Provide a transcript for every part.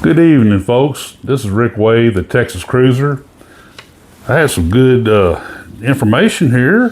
Good evening, folks. This is Rick Wade, the Texas Cruiser. I have some good information here.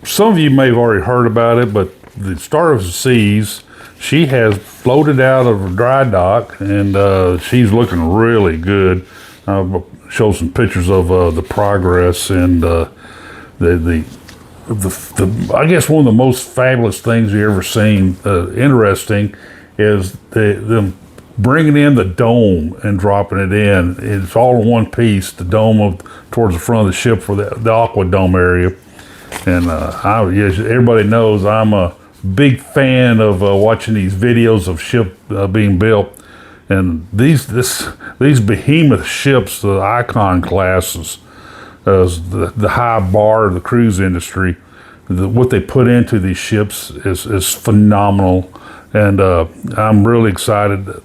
Some of you may have already heard about it, but the Star of the Seas, she has floated out of a dry dock, and she's looking really good. I'll show some pictures of the progress and I guess one of the most fabulous things you ever seen. Interesting is them bringing in the dome and dropping it in. It's all in one piece, the dome towards the front of the ship for the aqua dome area. And yes, everybody knows I'm a big fan of watching these videos of ship being built. And these behemoth ships, the Icon classes, the high bar of the cruise industry, what they put into these ships is phenomenal. And I'm really excited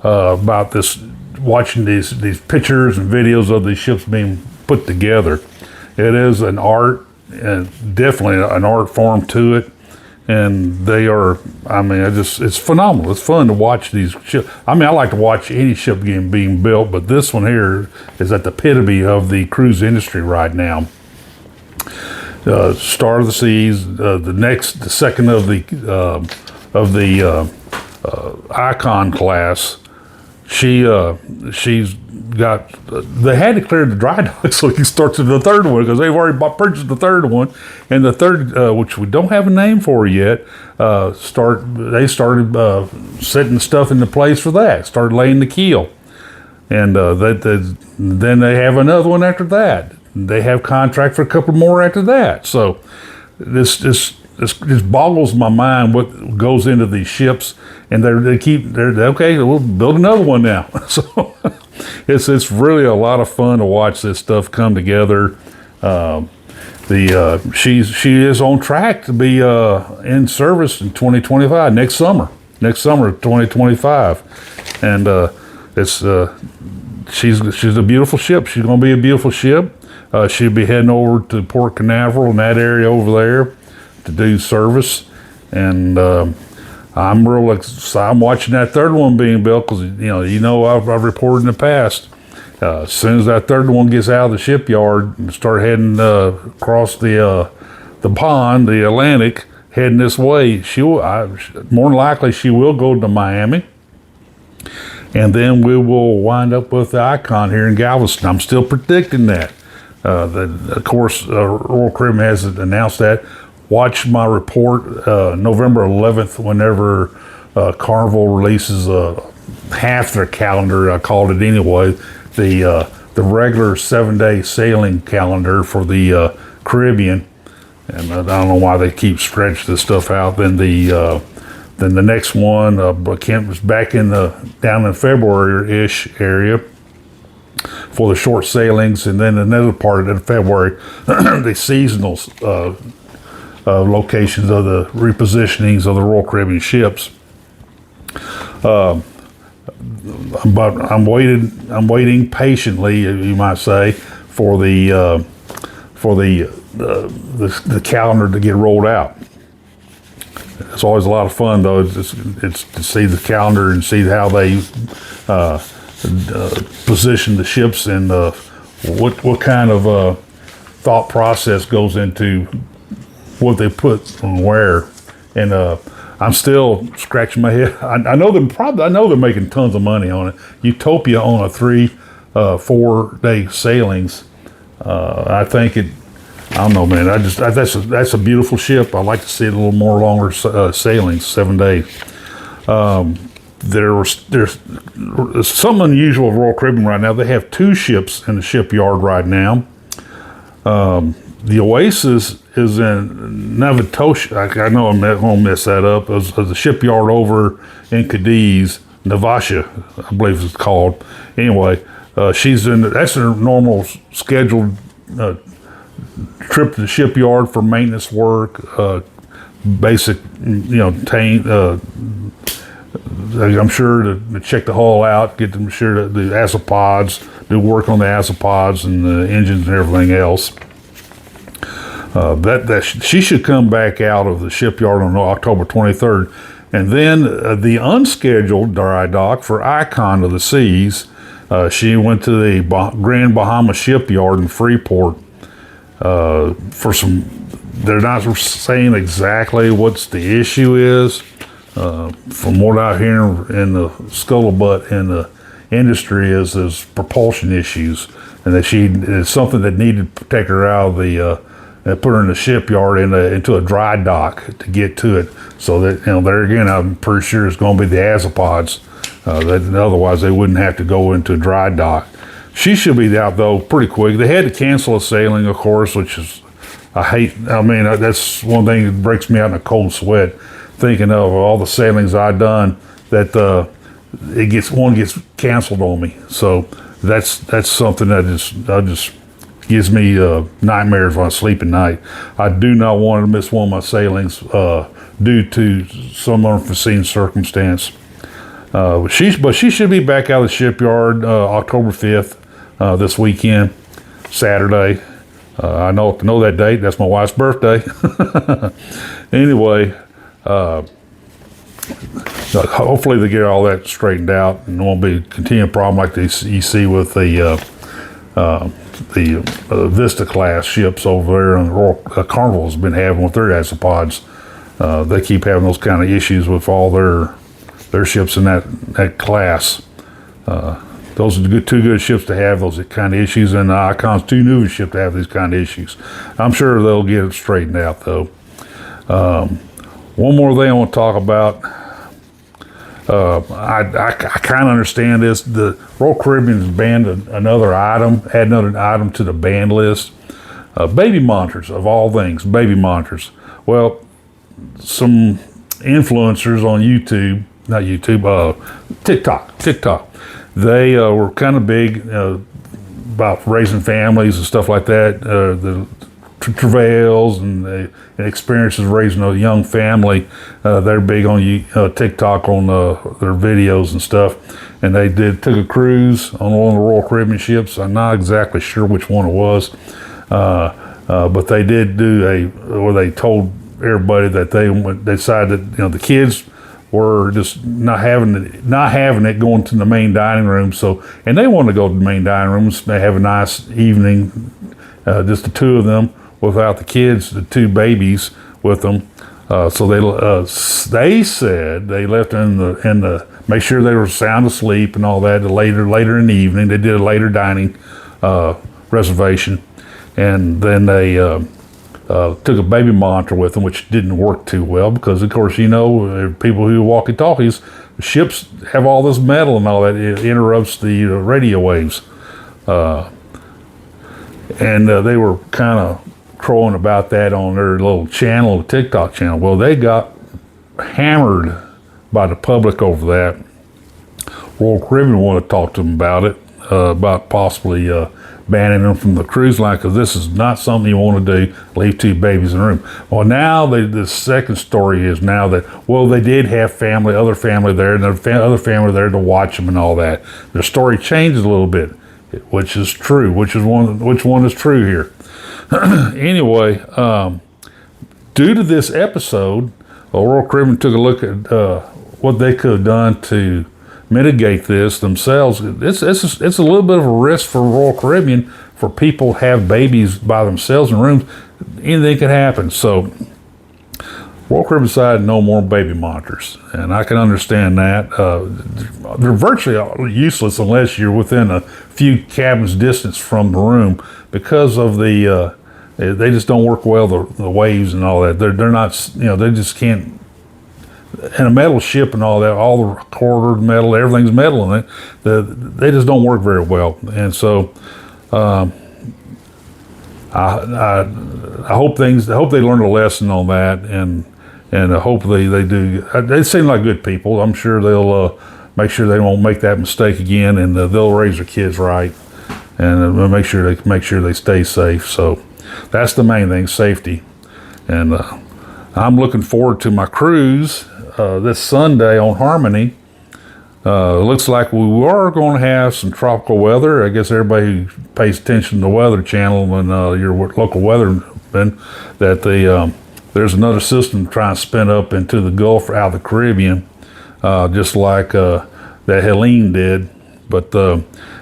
about this, watching these pictures and videos of these ships being put together. It is an art, and definitely an art form to it. And they are, it's phenomenal. It's fun to watch these ships. I like to watch any ship being built, but this one here is at the epitome of the cruise industry right now. Star of the Seas, the second of the Icon class. She's got. They had to clear the dry dock so you can start to the third one, because they've already purchased the third one, and the third, which we don't have a name for yet. They started setting stuff into place for that. Started laying the keel, and then they have another one after that. They have contract for a couple more after that. So this boggles my mind what goes into these ships, and they're okay. We'll build another one now. So it's really a lot of fun to watch this stuff come together. She is on track to be in service in 2025 next summer of 2025, and she's a beautiful ship. She's going to be a beautiful ship. She'll be heading over to Port Canaveral in that area over there to do service, and I'm watching that third one being built, because I've reported in the past. As soon as that third one gets out of the shipyard and start heading across the pond, the Atlantic, heading this way, more than likely she will go to Miami, and then we will wind up with the Icon here in Galveston. I'm still predicting that. Of course, Royal Caribbean hasn't announced that. Watch my report November 11th, whenever Carnival releases half their calendar. I called it anyway. The regular 7-day sailing calendar for the Caribbean, and I don't know why they keep stretching this stuff out. Then the next one, Kent was back down in February-ish area for the short sailings, and then another part of February, the seasonal locations of the repositionings of the Royal Caribbean ships. But I'm waiting patiently, you might say, for the calendar to get rolled out. It's always a lot of fun, though. It's to see the calendar and see how they position the ships, and what kind of thought process goes into what they put and where. And I'm still scratching my head. I know they're making tons of money on it. Utopia on a 3-4 day sailings. I think I don't know, man. That's a beautiful ship. I like to see it a little more longer sailings, 7 days. There's something unusual with Royal Caribbean right now. They have 2 ships in the shipyard right now. The Oasis is in Navitosha. I know I'm going to mess that up. It's the shipyard over in Cadiz, Navasha, I believe it's called. Anyway, that's her normal scheduled trip to the shipyard for maintenance work, basic, I'm sure to check the hull out, get them sure to the acipods, do work on the acipods and the engines and everything else. She should come back out of the shipyard on October 23rd. And then the unscheduled dry dock for Icon of the Seas, she went to the Grand Bahama Shipyard in Freeport for some. They're not saying exactly what's the issue is. From what I hear in the scuttlebutt in the industry is propulsion issues, and that it's something that needed to take her out of the put her in the shipyard into a dry dock to get to it. So that there again, I'm pretty sure it's going to be the azopods. That otherwise they wouldn't have to go into a dry dock. She should be out though pretty quick. They had to cancel a sailing, of course, which is that's one thing that breaks me out in a cold sweat, thinking of all the sailings I've done that one gets canceled on me. So that's something that just gives me nightmares when I sleep at night. I do not want to miss one of my sailings due to some unforeseen circumstance. But she should be back out of the shipyard October 5th this weekend, Saturday. I know that date. That's my wife's birthday. Anyway, hopefully they get all that straightened out and it won't be a continuing problem like you see with the Vista class ships over there, and the Royal Carnival has been having with their azopods. They keep having those kind of issues with all their ships in that class. Those are two good ships to have those kind of issues, and the Icon's too new a ship to have these kind of issues. I'm sure they'll get it straightened out though. One more thing I want to talk about. I kind of understand this. The Royal Caribbean has banned add another item to the ban list. Baby monitors, of all things, baby monitors. Well, some influencers on TikTok. They were kind of big about raising families and stuff like that. The travails and experiences raising a young family. They're big on TikTok on their videos and stuff. And they took a cruise on one of the Royal Caribbean ships. I'm not exactly sure which one it was, but they did where they told everybody that they decided that the kids were just not having it going to the main dining room. So, and they wanted to go to the main dining rooms. They have a nice evening, just the two of them without the kids, the two babies with them. So they said they left in the make sure they were sound asleep and all that. Later in the evening, they did a later dining reservation, and then they took a baby monitor with them, which didn't work too well because, of course, people who walkie-talkies, ships have all this metal and all that. It interrupts the radio waves. And they were kind of crowing about that on their little channel, the TikTok channel. Well, they got hammered by the public over that. Royal Caribbean wanted to talk to them about it, about possibly banning them from the cruise line, because this is not something you want to do, leave two babies in the room. Well, now the second story is now that, well, they did have other family there, and other family there to watch them and all that. The story changes a little bit, which is true. Which one is true here? Anyway, due to this episode, Royal Caribbean took a look at what they could have done to mitigate this themselves. It's a little bit of a risk for Royal Caribbean for people to have babies by themselves in rooms. Anything could happen. So Royal Caribbean decided no more baby monitors, and I can understand that. They're virtually useless unless you're within a few cabins distance from the room, because of they just don't work well, the waves and all that. They're not, they just can't. And a metal ship and all that, all the quartered metal, everything's metal in it. They just don't work very well. And so I hope they learned a lesson on that, and hopefully they do. They seem like good people. I'm sure they'll make sure they won't make that mistake again, and they'll raise their kids right, and make sure they stay safe. So that's the main thing, safety. And I'm looking forward to my cruise this Sunday on Harmony. Looks like we are going to have some tropical weather. I guess everybody who pays attention to the Weather Channel and your local weatherman, that there's another system trying to spin up into the Gulf out of the Caribbean, just like that Helene did. But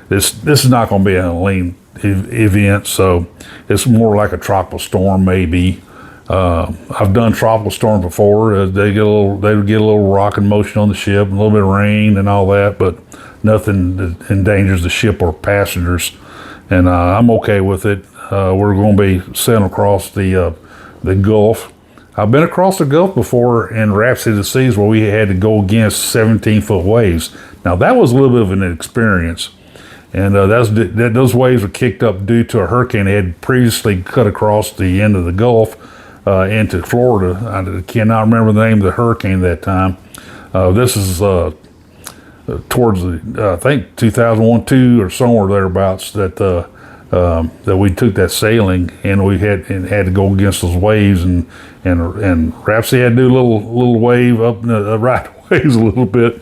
this is not going to be a Helene event, so it's more like a tropical storm maybe. I've done tropical storms before. They get a little rocking motion on the ship, a little bit of rain and all that, but nothing that endangers the ship or passengers. And I'm okay with it. We're going to be sailing across the Gulf. I've been across the Gulf before in Rhapsody Seas where we had to go against 17-foot waves. Now that was a little bit of an experience. And those waves were kicked up due to a hurricane that had previously cut across the end of the Gulf into Florida. I cannot remember the name of the hurricane that time. This is towards I think 2001, 2 or somewhere thereabouts that we took that sailing, and we had to go against those waves, and Rhapsody had to do a little wave up the right waves a little bit.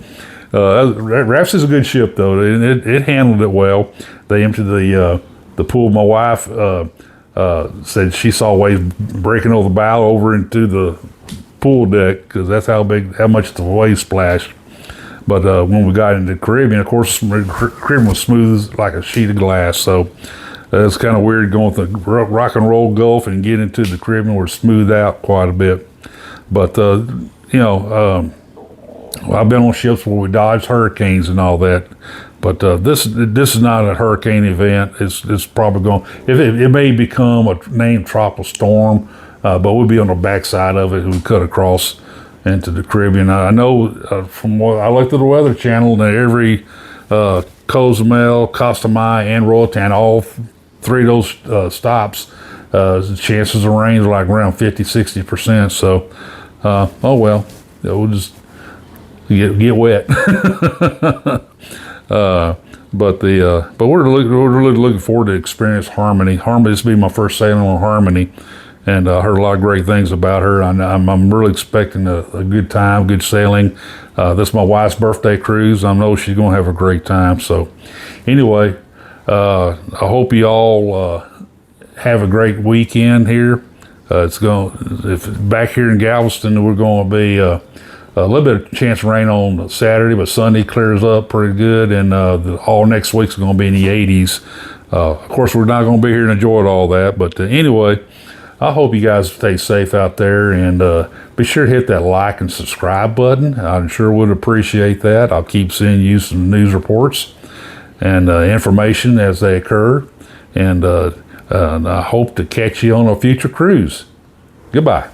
Rhapsody's a good ship though. It handled it well. They emptied the pool. My wife said she saw waves breaking over the bow over into the pool deck because that's how much the waves splashed. But when we got into the Caribbean, of course, the Caribbean was smooth like a sheet of glass. So it's kind of weird going through the rock and roll Gulf and getting into the Caribbean. We're smoothed out quite a bit. But I've been on ships where we dodged hurricanes and all that. But this is not a hurricane event. It's probably going. It may become a named tropical storm, but we'll be on the backside of it. We cut across into the Caribbean. I know from what I looked at the Weather Channel that every Cozumel, Costa Maya, and Roatan, all three of those stops, the chances of rain are like around 50-60%. So, oh well, we'll just get wet. But we're really looking forward to experience Harmony. Harmony, this will be my first sailing on Harmony, and I heard a lot of great things about her. I'm really expecting a good time, good sailing. This is my wife's birthday cruise. I know she's going to have a great time. So anyway, I hope you all have a great weekend here. Back here in Galveston, we're going to be a little bit of chance of rain on Saturday, but Sunday clears up pretty good, and all next week's going to be in the 80s. Of course, we're not going to be here and enjoy all that, but anyway, I hope you guys stay safe out there, and be sure to hit that like and subscribe button. I sure would appreciate that. I'll keep sending you some news reports and information as they occur, and I hope to catch you on a future cruise. Goodbye.